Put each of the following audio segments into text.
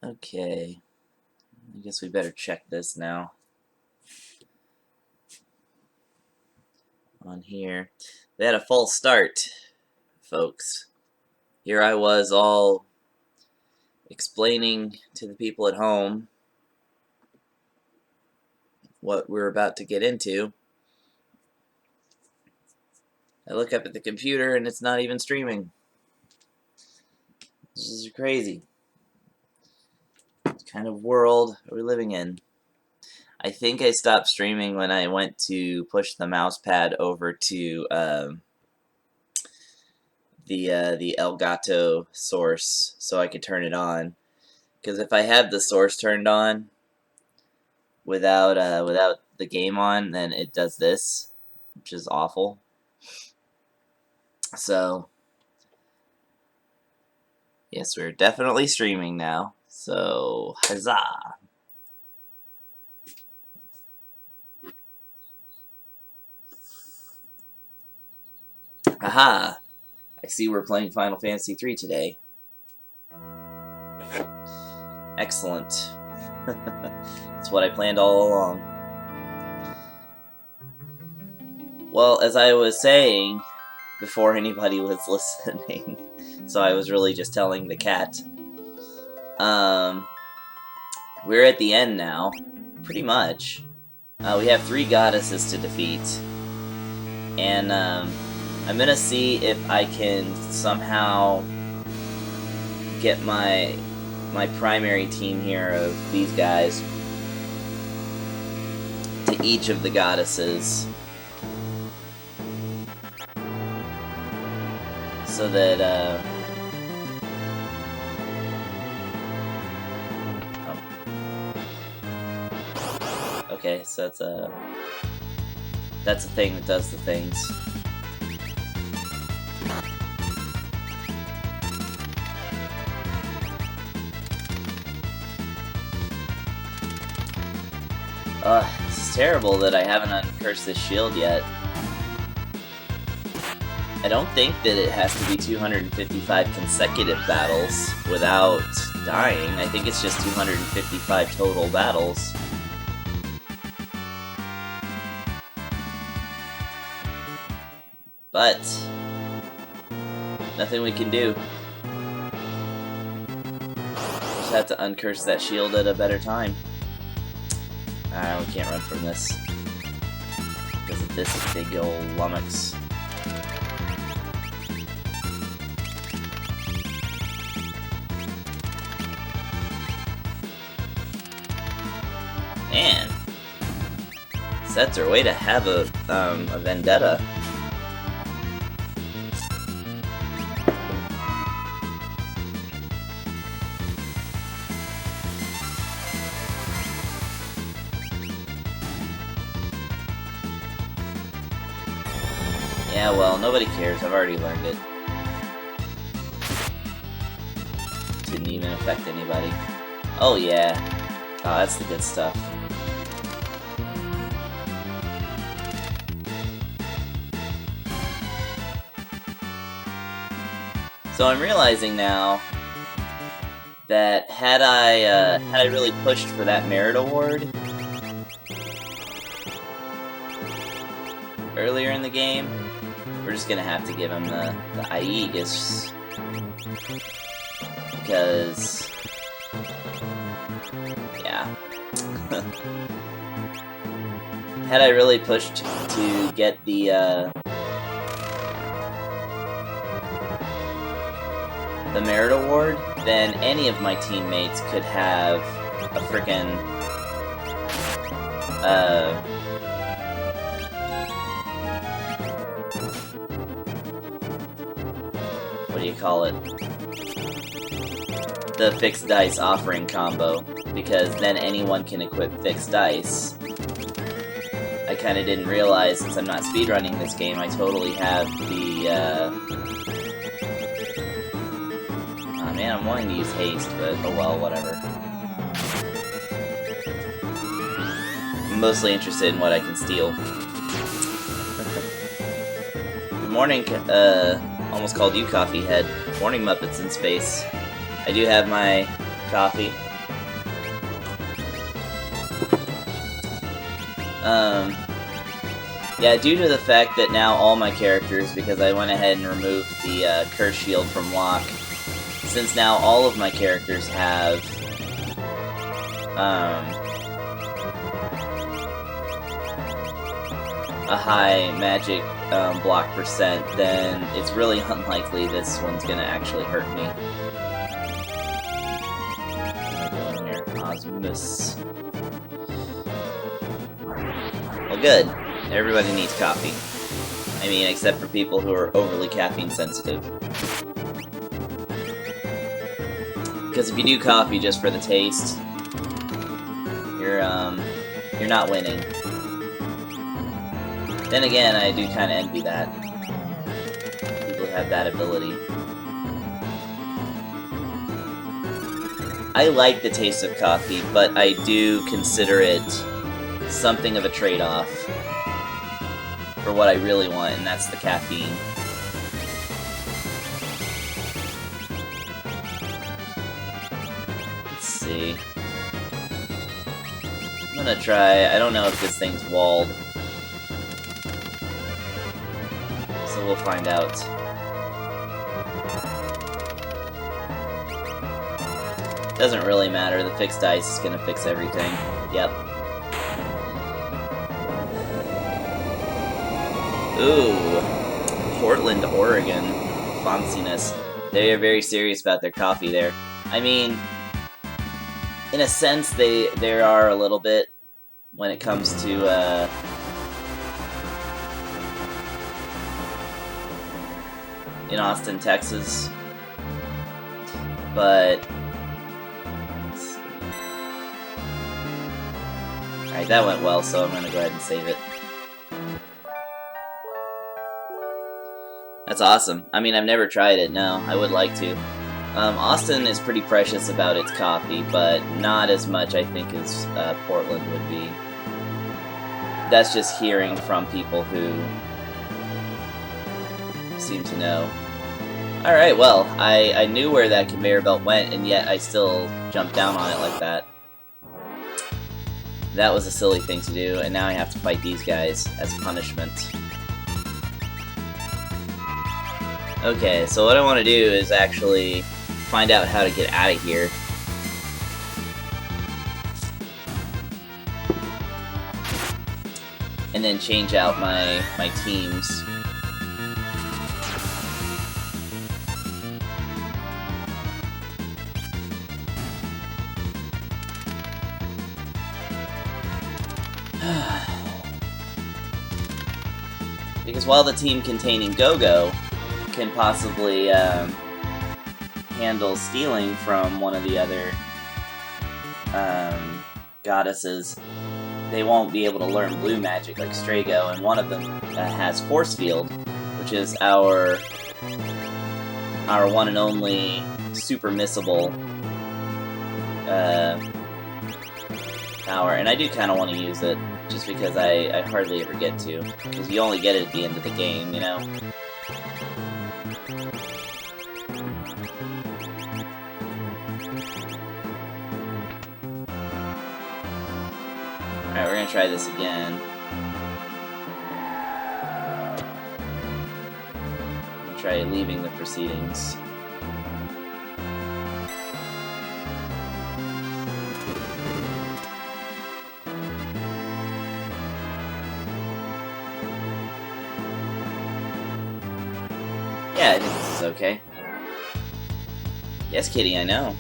Okay, I guess we better check this now. On here, they had a false start, folks. Here I was all explaining to the people at home what we're about to get into. I look up at the computer and it's not even streaming. This is crazy. What kind of world are we living in? I think I stopped streaming when I went to push the mouse pad over to the Elgato source so I could turn it on. Because if I have the source turned on without the game on, then it does this, which is awful. So yes, we're definitely streaming now. So huzzah! Aha! I see we're playing Final Fantasy III today. Excellent. That's what I planned all along. Well, as I was saying before anybody was listening, so I was really just telling the cat. We're at the end now, pretty much. We have 3 goddesses to defeat, and I'm gonna see if I can somehow get my primary team here of these guys to each of the goddesses, so that okay, so that's a thing that does the things. This is terrible that I haven't uncursed this shield yet. I don't think that it has to be 255 consecutive battles without dying. I think it's just 255 total battles. But nothing we can do. Just have to uncurse that shield at a better time. We can't run from this because of this big old lummox. Man, sets are way to have a vendetta. Yeah, well, nobody cares. I've already learned it. Didn't even affect anybody. Oh, yeah. Oh, that's the good stuff. So I'm realizing now that had I really pushed for that merit award earlier in the game, we're just gonna have to give him the Aegis, because yeah. Had I really pushed to get the merit award, then any of my teammates could have a frickin' what do you call it? The fixed dice offering combo, because then anyone can equip fixed dice. I kinda didn't realize, since I'm not speedrunning this game, I totally have the, oh man, I'm wanting to use haste, but oh well, whatever. I'm mostly interested in what I can steal. Good morning, almost called you Coffee Head. Morning, Muppets in Space. I do have my coffee. Yeah, due to the fact that now all my characters, because I went ahead and removed the curse shield from lock, since now all of my characters have a high magic block percent, then it's really unlikely this one's gonna actually hurt me. What am I doing here? Osmus. Well, good. Everybody needs coffee. I mean, except for people who are overly caffeine sensitive. Because if you do coffee just for the taste, you're not winning. Then again, I do kind of envy that. People who have that ability. I like the taste of coffee, but I do consider it something of a trade-off for what I really want, and that's the caffeine. Let's see. I'm gonna try... I don't know if this thing's walled. So we'll find out. Doesn't really matter, the fixed ice is gonna fix everything. Yep. Ooh. Portland, Oregon. Fanciness. They are very serious about their coffee there. I mean, in a sense, they are a little bit when it comes to, in Austin, Texas. But alright, that went well, so I'm gonna go ahead and save it. That's awesome. I mean, I've never tried it, no. I would like to. Austin is pretty precious about its coffee, but not as much, I think, as Portland would be. That's just hearing from people who seem to know. Alright, well, I knew where that conveyor belt went, and yet I still jumped down on it like that. That was a silly thing to do, and now I have to fight these guys as punishment. Okay, so what I want to do is actually find out how to get out of here. And then change out my teams. Because while the team containing Go-Go can possibly handle stealing from one of the other goddesses, they won't be able to learn blue magic like Strago, and one of them has Force Field, which is our one and only super missable power, and I do kind of want to use it, just because I hardly ever get to, because you only get it at the end of the game, you know? Alright, we're gonna try this again. I'm gonna try leaving the proceedings. Yeah, I think this is okay. Yes, Kitty, I know.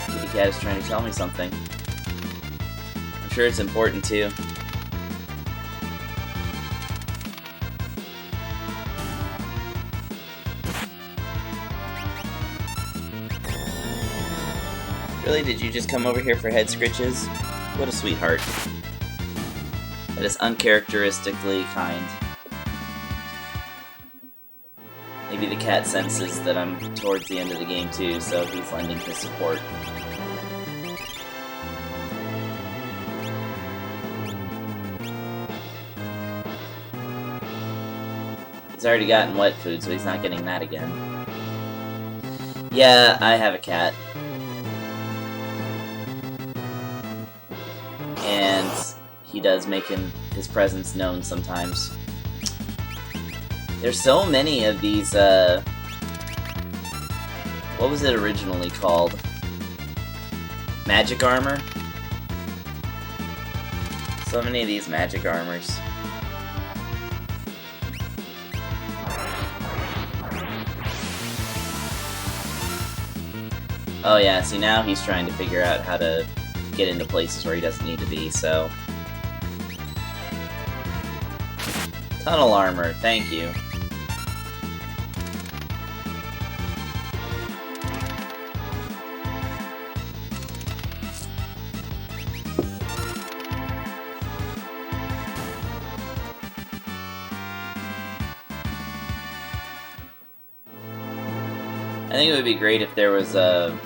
Kitty Cat is trying to tell me something. I'm sure it's important, too. Really? Did you just come over here for head scritches? What a sweetheart. That is uncharacteristically kind. Maybe the cat senses that I'm towards the end of the game too, so he's lending his support. He's already gotten wet food, so he's not getting that again. Yeah, I have a cat. and he does make his presence known sometimes. There's so many of these, what was it originally called? Magic armor? So many of these magic armors. Oh yeah, see now he's trying to figure out how to get into places where he doesn't need to be, so... Tunnel armor, thank you. I think it would be great if there was a...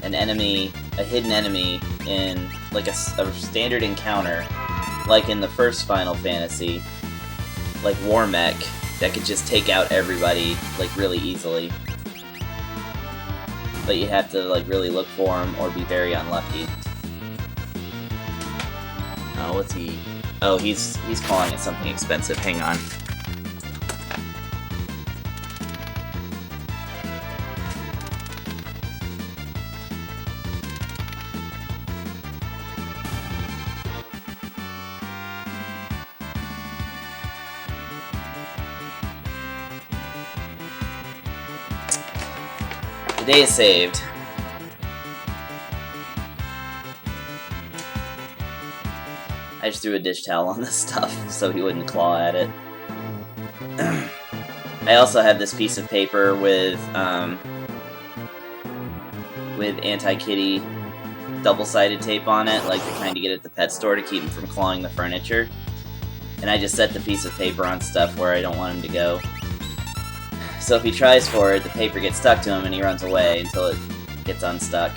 an enemy, a hidden enemy in, like, a standard encounter, like in the first Final Fantasy, like War Mech, that could just take out everybody, like, really easily. But you have to, like, really look for him or be very unlucky. Oh, what's he... Oh, he's calling it something expensive. Hang on. The day is saved. I just threw a dish towel on this stuff so he wouldn't claw at it. I also have this piece of paper with anti-kitty double-sided tape on it, like the kind you get at the pet store to keep him from clawing the furniture. And I just set the piece of paper on stuff where I don't want him to go. So if he tries for it, the paper gets stuck to him and he runs away until it gets unstuck.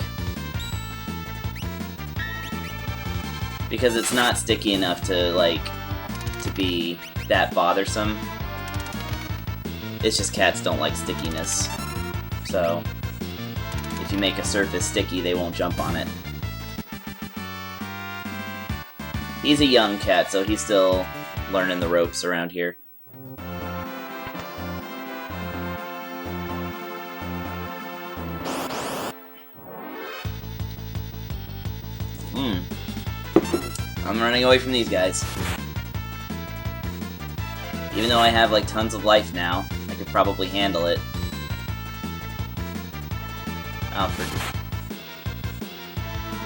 Because it's not sticky enough to, like, to be that bothersome. It's just cats don't like stickiness. So, if you make a surface sticky, they won't jump on it. He's a young cat, so he's still learning the ropes around here. I'm running away from these guys. Even though I have, like, tons of life now, I could probably handle it. Oh,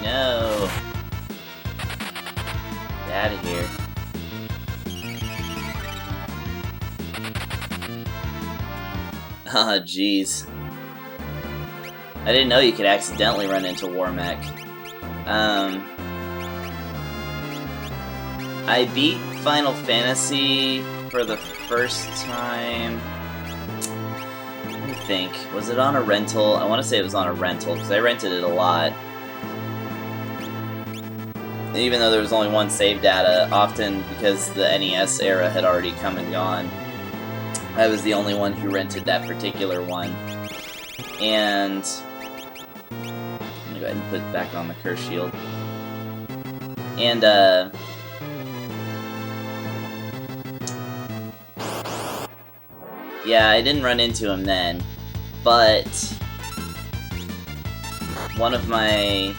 no! Get out of here. Oh, jeez. I didn't know you could accidentally run into War Mech. I beat Final Fantasy for the first time... Let me think. Was it on a rental? I want to say it was on a rental, because I rented it a lot. And even though there was only one save data, often because the NES era had already come and gone, I was the only one who rented that particular one. And... I'm gonna go ahead and put it back on the curse shield. And, yeah, I didn't run into him then, but one of my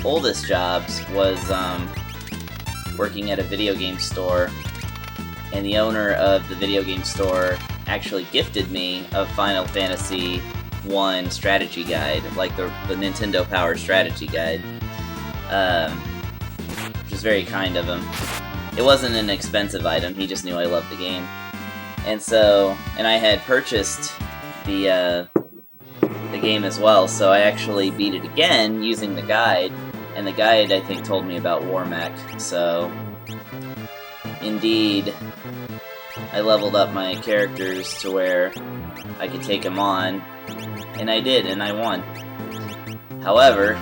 oldest jobs was working at a video game store, and the owner of the video game store actually gifted me a Final Fantasy I strategy guide, like the Nintendo Power strategy guide, which was very kind of him. It wasn't an expensive item, he just knew I loved the game. And so, and I had purchased the game as well, so I actually beat it again using the guide, and the guide, I think, told me about War Mech, so indeed, I leveled up my characters to where I could take them on, and I did, and I won. However,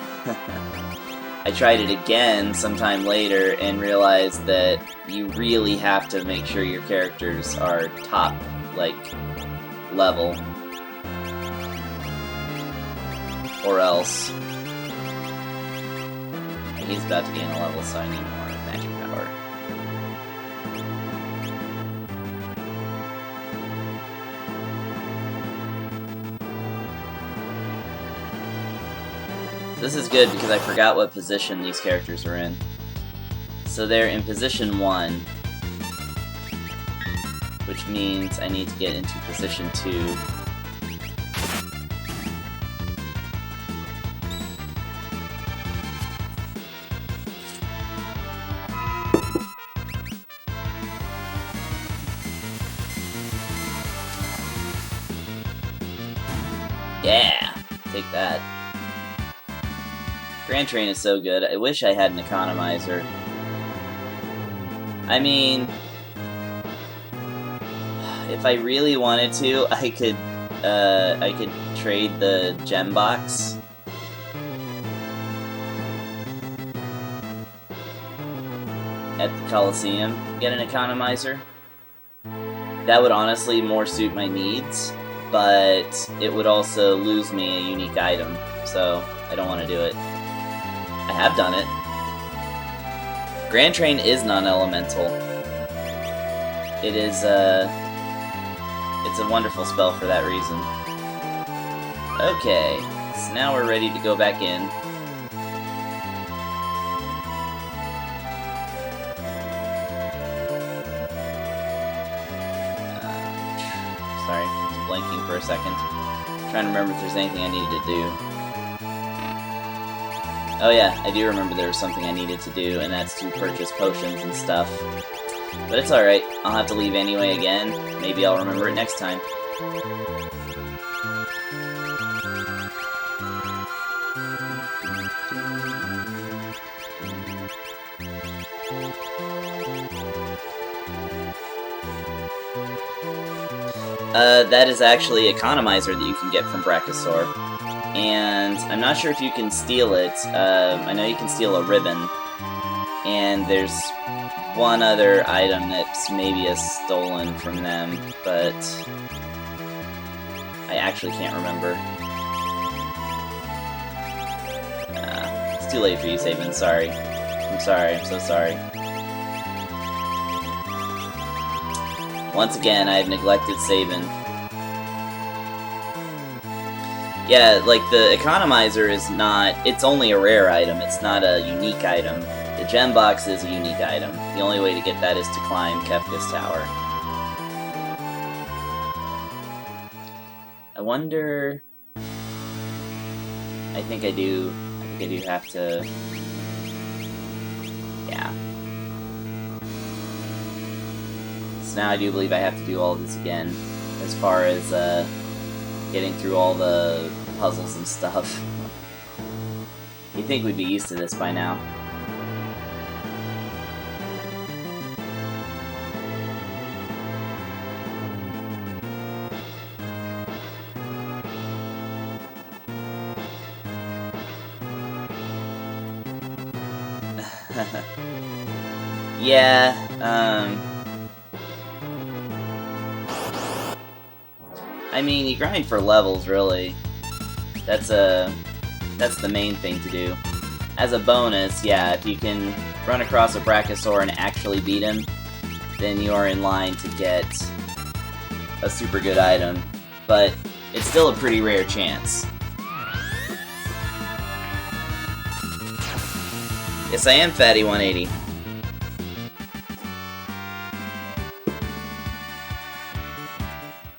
I tried it again sometime later and realized that you really have to make sure your characters are top, like, level. Or else... He's about to gain a level, so I need more magic power. This is good because I forgot what position these characters are in. So they're in position 1, which means I need to get into position 2. Yeah! Take that. Grand Train is so good. I wish I had an economizer. I mean... If I really wanted to, I could trade the gem box. At the Coliseum, get an economizer. That would honestly more suit my needs, but it would also lose me a unique item, so I don't want to do it. I have done it. Grand Train is non-elemental. It is, it's a wonderful spell for that reason. Okay, so now we're ready to go back in. Sorry, I was blanking for a second. I'm trying to remember if there's anything I needed to do. Oh yeah, I do remember there was something I needed to do, and that's to purchase potions and stuff. But it's alright, I'll have to leave anyway again. Maybe I'll remember it next time. That is actually Economizer that you can get from Brachiosaur. And I'm not sure if you can steal it. I know you can steal a ribbon. And there's one other item that's maybe a stolen from them, but I actually can't remember. It's too late for you, Sabin. Sorry. I'm sorry. I'm so sorry. Once again, I have neglected Sabin. Yeah, like, the Economizer is not... It's only a rare item. It's not a unique item. The gem box is a unique item. The only way to get that is to climb Kefka's tower. I wonder... I think I do have to... Yeah. So now I do believe I have to do all of this again, as far as, getting through all the puzzles and stuff. You'd think we'd be used to this by now. Yeah, I mean, you grind for levels, really. That's the main thing to do. As a bonus, yeah, if you can run across a Brachiosaur and actually beat him, then you are in line to get a super good item. But it's still a pretty rare chance. Yes, I am Fatty 180.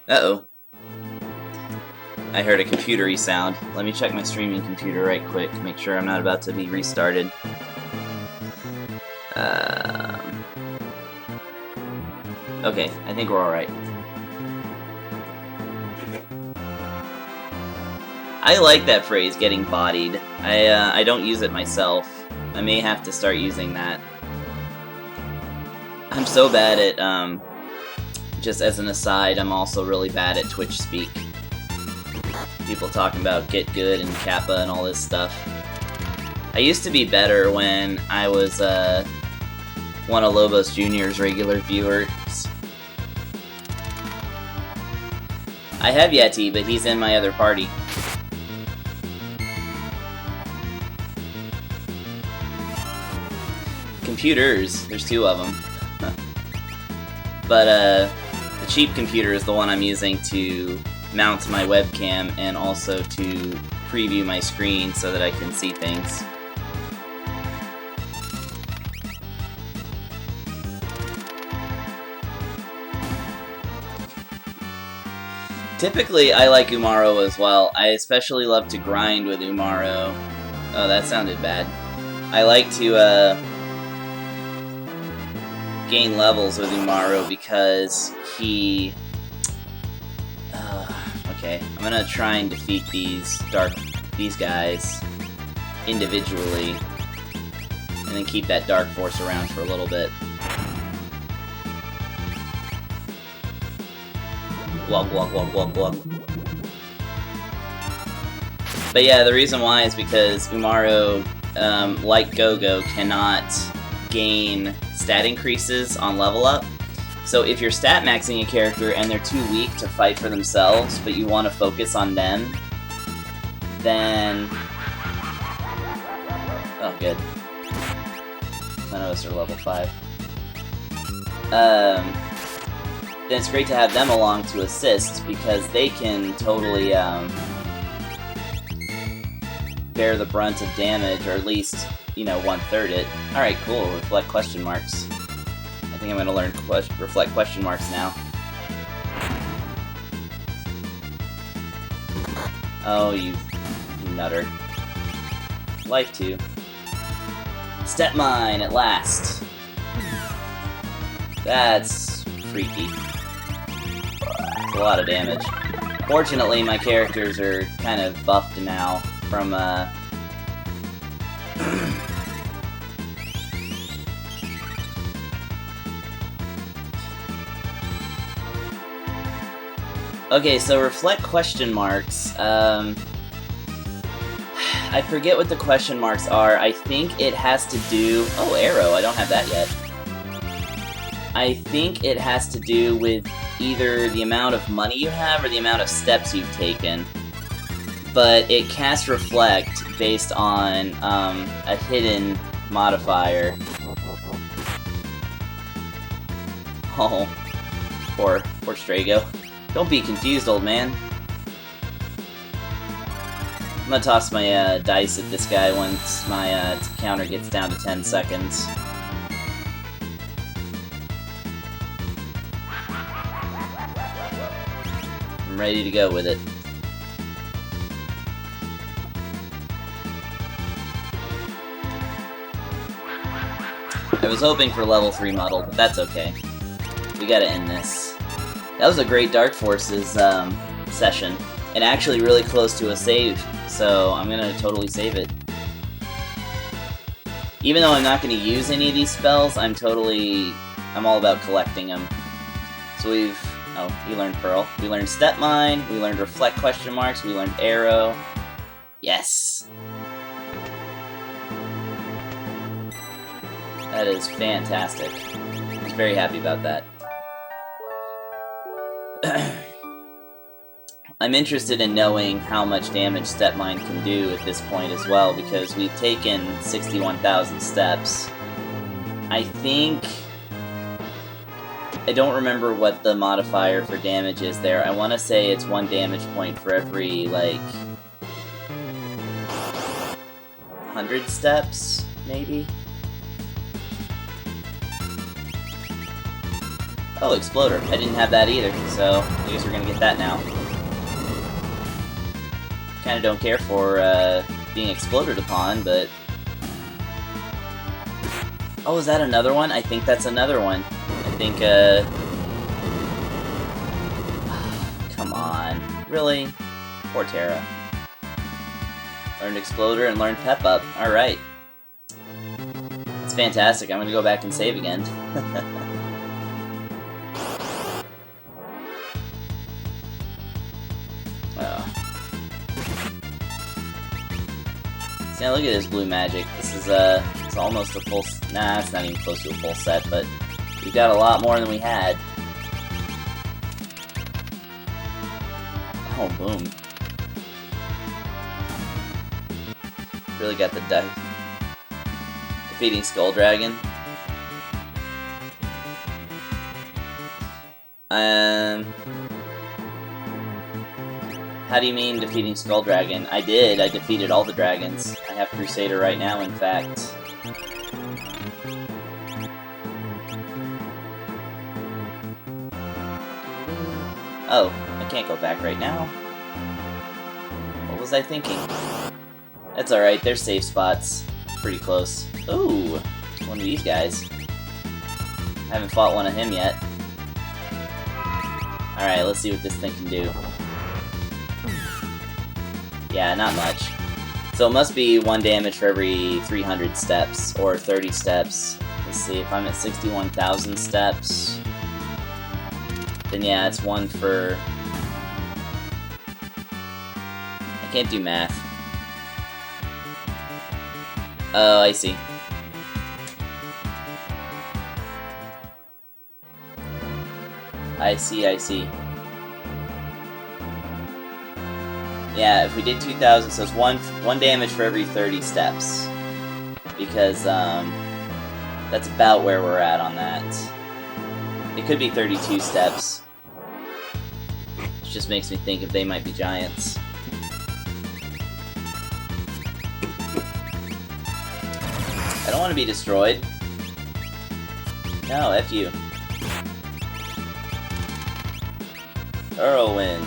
Uh-oh. I heard a computery sound. Let me check my streaming computer right quick, make sure I'm not about to be restarted. Okay, I think we're alright. I like that phrase, getting bodied. I don't use it myself. I may have to start using that. I'm so bad at, just as an aside, I'm also really bad at Twitch speak. People talking about get good and Kappa and all this stuff. I used to be better when I was one of Lobos Jr.'s regular viewers. I have Yeti, but he's in my other party. computers. There's two of them. But the cheap computer is the one I'm using to mount my webcam and also to preview my screen so that I can see things. Typically, I like Umaro as well. I especially love to grind with Umaro. Oh, that sounded bad. I like to gain levels with Umaro because he... okay, I'm gonna try and defeat these guys individually, and then keep that Dark Force around for a little bit. Glug, glug, glug, glug, glug. But yeah, the reason why is because Umaro, like Go-Go, cannot gain stat increases on level up. So if you're stat maxing a character and they're too weak to fight for themselves, but you want to focus on them, then... oh, good. None of us are level 5. Then it's great to have them along to assist, because they can totally bear the brunt of damage, or at least, you know, 1/3 it. Alright, cool. Reflect question marks. I think I'm going to learn reflect question marks now. Oh, you nutter. Life 2. Step mine, at last. That's freaky. It's a lot of damage. Fortunately, my characters are kind of buffed now from, okay, so reflect question marks. I forget what the question marks are. I think it has to do... oh, arrow. I don't have that yet. I think it has to do with either the amount of money you have or the amount of steps you've taken. But it casts Reflect based on a hidden modifier. Oh, poor Strago. Don't be confused, old man. I'm gonna toss my dice at this guy once my counter gets down to 10 seconds. I'm ready to go with it. I was hoping for level 3 muddle, but that's okay. We gotta end this. That was a great Dark Forces session, and actually really close to a save, so I'm gonna totally save it. Even though I'm not gonna use any of these spells, I'm all about collecting them. So we learned Pearl. We learned Step Mine, we learned Reflect question marks, we learned Arrow. Yes! That is fantastic. I was very happy about that. I'm interested in knowing how much damage Step Mine can do at this point as well, because we've taken 61,000 steps. I think... I don't remember what the modifier for damage is there. I want to say it's 1 damage point for every, like... 100 steps, maybe? Oh, Exploder. I didn't have that either, so I guess we're gonna get that now. Kinda don't care for being exploded upon, but... oh, is that another one? I think that's another one. I think, come on. Really? Poor Terra. Learned Exploder and learned Pep Up. Alright. It's fantastic. I'm gonna go back and save again. See, now look at this blue magic. This is, it's almost a full... nah, it's not even close to a full set, but we've got a lot more than we had. Oh, boom. Really got the defeating Skull Dragon. Um... How do you mean defeating Skull Dragon? I did. I defeated all the dragons. I have Crusader right now, in fact. Oh, I can't go back right now. What was I thinking? That's alright, there's safe spots. Pretty close. Ooh, one of these guys. I haven't fought one of him yet. Alright, let's see what this thing can do. Yeah, not much. So it must be 1 damage for every 300 steps, or 30 steps. Let's see, if I'm at 61,000 steps, then yeah, it's 1 for... I can't do math. Oh, I see. I see. Yeah, if we did 2,000, so it's one damage for every 30 steps. Because, that's about where we're at on that. It could be 32 steps. Which just makes me think if they might be giants. I don't want to be destroyed. No, F you. Whirlwind.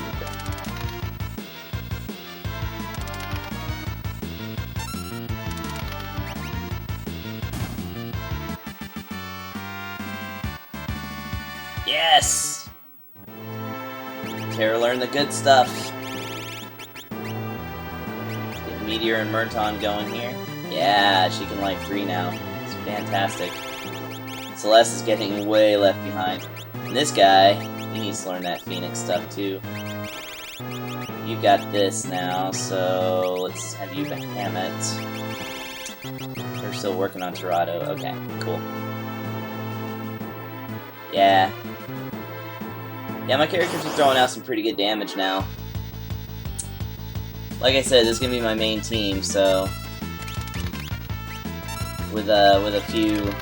Yes! Terra learned the good stuff. Get Meteor and Murton going here. Yeah, she can light 3 now. It's fantastic. Celeste is getting way left behind. And this guy, he needs to learn that Phoenix stuff too. You got this now, so let's have you ham it. They're still working on Torado. Okay, cool. Yeah. Yeah, my characters are throwing out some pretty good damage now. Like I said, this is gonna be my main team, so with a few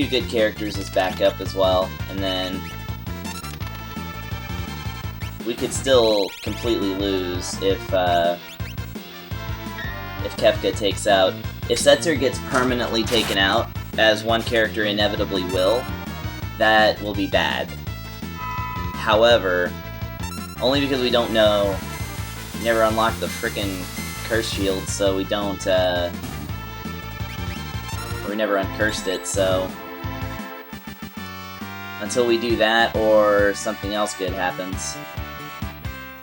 good characters as backup as well, and then we could still completely lose if Kefka takes out. If Setzer gets permanently taken out, as one character inevitably will, that will be bad. However, only because we don't know, we never unlocked the frickin' curse shield, so we don't, or we never uncursed it, so until we do that or something else good happens,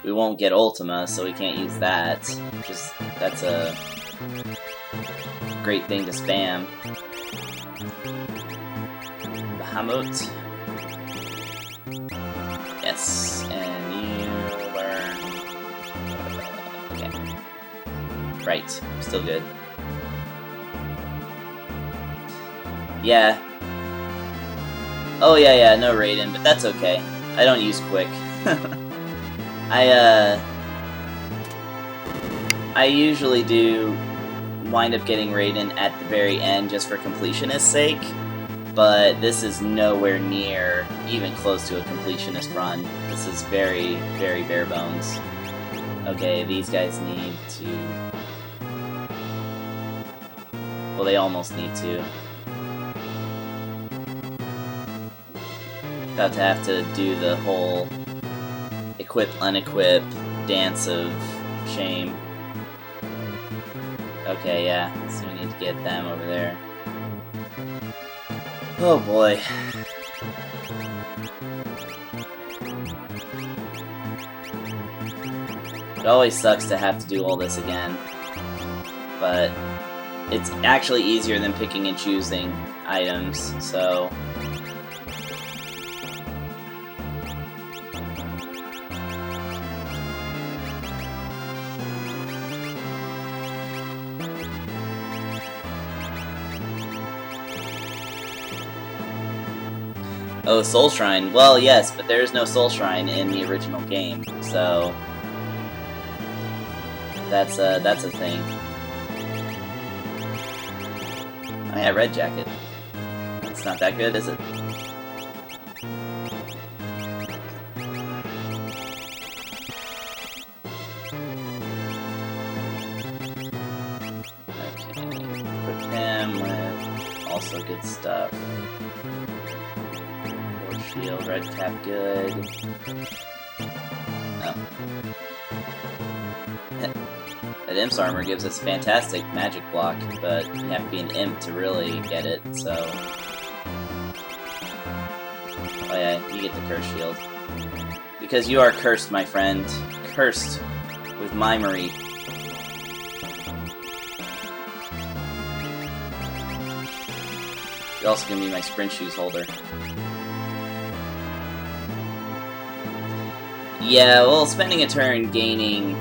we won't get Ultima, so we can't use that. That's a great thing to spam. Bahamut. Yes, and you learn... Okay. Right, still good. Yeah. Oh yeah, no Raiden, but that's okay. I don't use Quick. I usually do wind up getting Raiden at the very end just for completionist's sake, but this is nowhere near even close to a completionist run. This is very, very bare bones. Okay, these guys need to... Well, they almost need to. About to have to do the whole equip, unequip dance of shame. Okay, yeah, so we need to get them over there. Oh boy. It always sucks to have to do all this again, but it's actually easier than picking and choosing items, so... Oh, Soul Shrine. Well, yes, but there is no Soul Shrine in the original game, so that's a thing. Oh yeah, Red Jacket. It's not that good, is it? also good stuff. Force shield, red cap, good. Oh. That imp's armor gives us fantastic magic block, but you have to be an imp to really get it, so... Oh yeah, you get the curse shield. Because you are cursed, my friend. Cursed with mimery. You're also gonna be my sprint shoes holder. Yeah, well, spending a turn gaining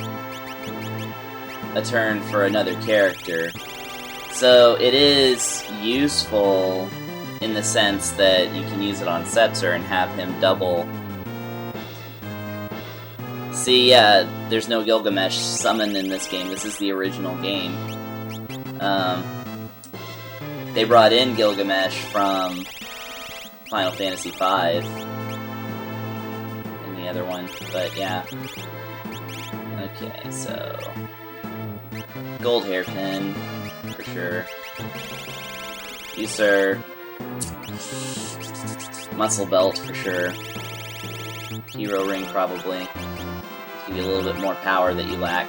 a turn for another character. So it is useful in the sense that you can use it on Setzer and have him double. See, yeah, there's no Gilgamesh summon in this game. This is the original game. They brought in Gilgamesh from Final Fantasy V and the other one, but yeah. Okay, so gold hairpin for sure. You, sir. Muscle belt for sure. Hero ring probably. Give you a little bit more power that you lack.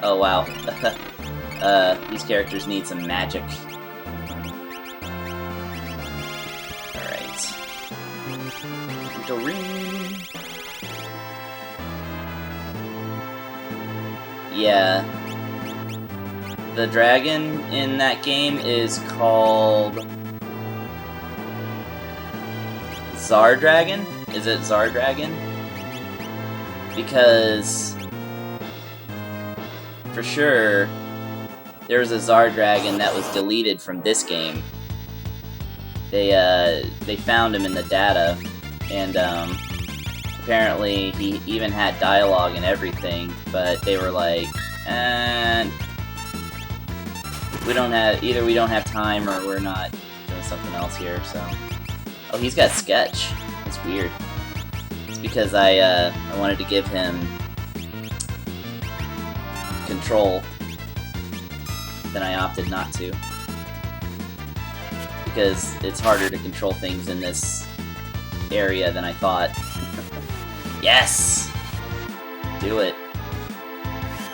Oh wow. These characters need some magic. Alright. Yeah. The dragon in that game is called... Zardragon? Is it Zardragon? Because... for sure... there was a Zardragon that was deleted from this game. They found him in the data, and apparently he even had dialogue and everything, but they were like, we don't have time, or we're not doing something else here, so... Oh, he's got sketch. That's weird. It's because I wanted to give him control. Then I opted not to. Because it's harder to control things in this area than I thought. Yes! Do it.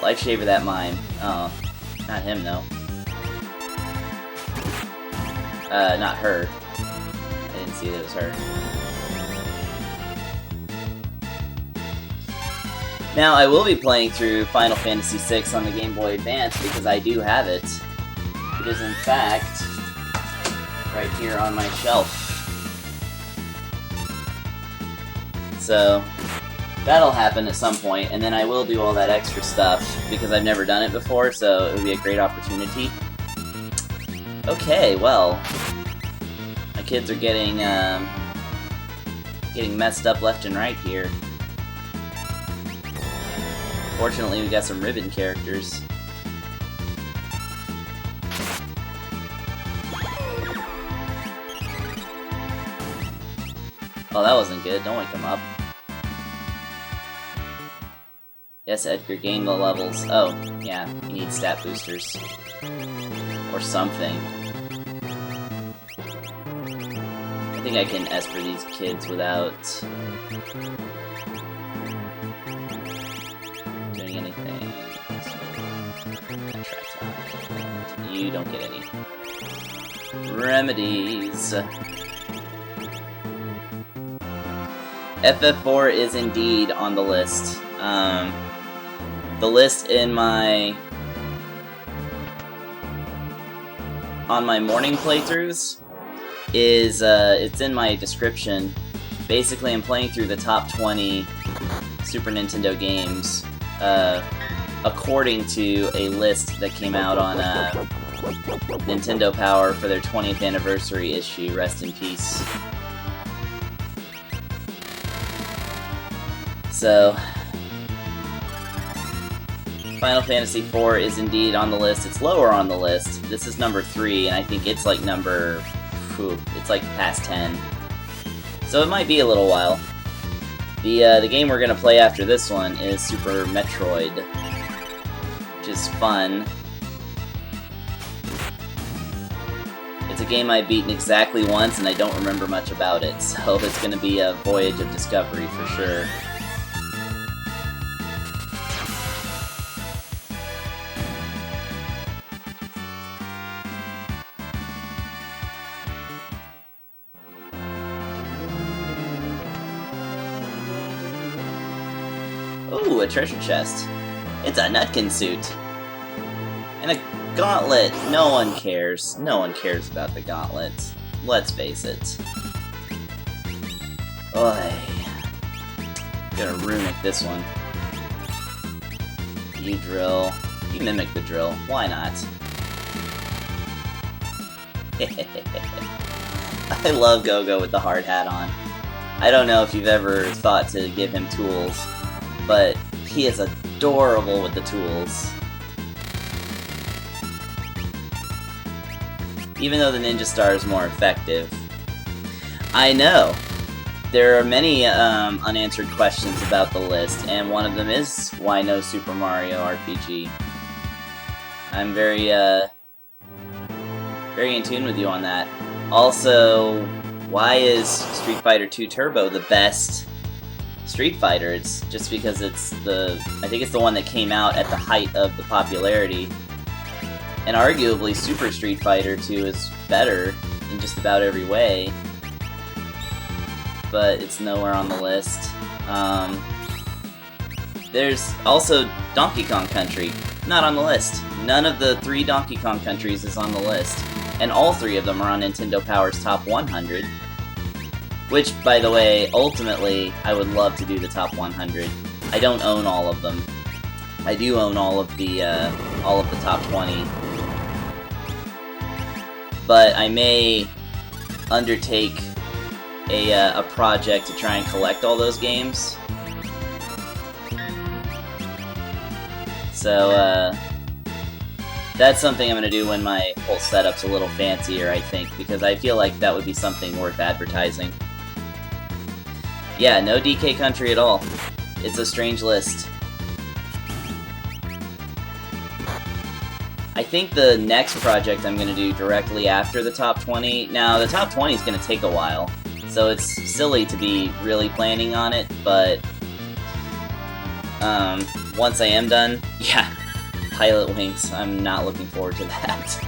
Life shaver that mine. Oh, not him though. Not her. I didn't see that it was her. Now, I will be playing through Final Fantasy VI on the Game Boy Advance because I do have it. It is, in fact, right here on my shelf. So, that'll happen at some point, and then I will do all that extra stuff because I've never done it before, so it would be a great opportunity. Okay, well, my kids are getting messed up left and right here. Fortunately, we got some ribbon characters. Oh, that wasn't good. Don't wake him up. Yes, Edgar, gain the levels. Oh, yeah, you need stat boosters. Or something. I think I can Esper these kids without... doing anything. And you don't get any. Remedies. FF4 is indeed on the list. The list in my... on my morning playthroughs is, it's in my description. Basically, I'm playing through the top 20 Super Nintendo games, according to a list that came out on, Nintendo Power for their 20th anniversary issue. Rest in peace. So, Final Fantasy IV is indeed on the list. It's lower on the list. This is number 3, and I think it's like number... it's like past 10. So it might be a little while. The game we're gonna play after this one is Super Metroid, which is fun. a game I've beaten exactly once, and I don't remember much about it, so it's going to be a voyage of discovery for sure. Ooh, a treasure chest. It's a Nutkin suit. And a gauntlet. No one cares. No one cares about the gauntlet. Let's face it. Oi. Gonna runic this one. You drill. You mimic the drill. Why not? I love Go-Go with the hard hat on. I don't know if you've ever thought to give him tools, but he is adorable with the tools. Even though the Ninja Star is more effective. I know! There are many unanswered questions about the list, and one of them is, why no Super Mario RPG? I'm very in tune with you on that. Also, why is Street Fighter 2 Turbo the best Street Fighter? It's just because it's I think it's the one that came out at the height of the popularity. And arguably, Super Street Fighter 2 is better in just about every way. But it's nowhere on the list. There's also Donkey Kong Country, not on the list. None of the 3 Donkey Kong countries is on the list. And all 3 of them are on Nintendo Power's Top 100. Which, by the way, ultimately, I would love to do the Top 100. I don't own all of them. I do own all of the Top 20. But I may undertake a project to try and collect all those games. So, that's something I'm going to do when my whole setup's a little fancier, I think, because I feel like that would be something worth advertising. Yeah, no DK Country at all. It's a strange list. I think the next project I'm going to do directly after the Top 20... Now, the Top 20 is going to take a while, so it's silly to be really planning on it, but... once I am done, yeah, Pilot Wings, I'm not looking forward to that.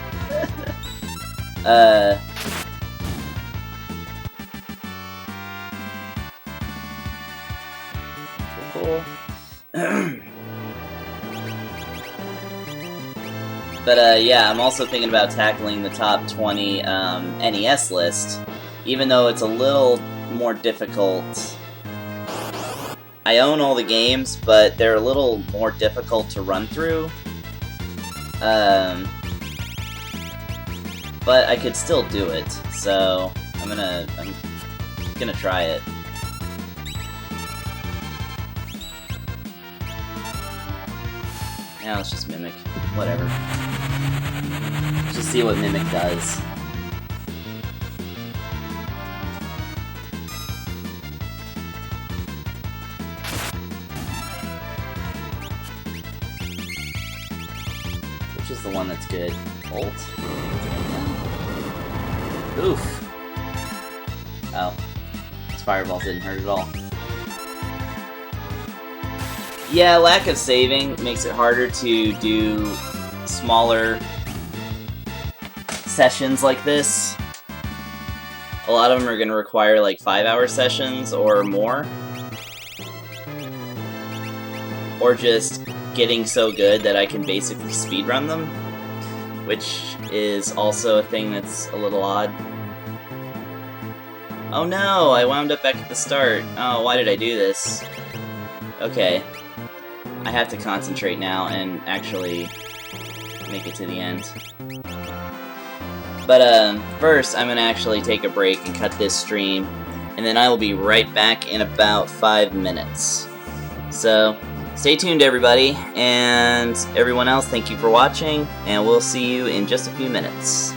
Cool. But, yeah, I'm also thinking about tackling the top 20 NES list, even though it's a little more difficult. I own all the games, but they're a little more difficult to run through. But I could still do it, so I'm gonna try it. Now let's just Mimic. Whatever. Let's just see what Mimic does. Which is the one that's good? Bolt? Oof. Oh. Those fireballs didn't hurt at all. Yeah, lack of saving makes it harder to do smaller sessions like this. A lot of them are going to require like 5-hour sessions or more. Or just getting so good that I can basically speedrun them, which is also a thing that's a little odd. Oh no, I wound up back at the start. Oh, why did I do this? Okay. I have to concentrate now and actually make it to the end. But first, I'm going to actually take a break and cut this stream, and then I will be right back in about 5 minutes. So, stay tuned everybody, and everyone else, thank you for watching, and we'll see you in just a few minutes.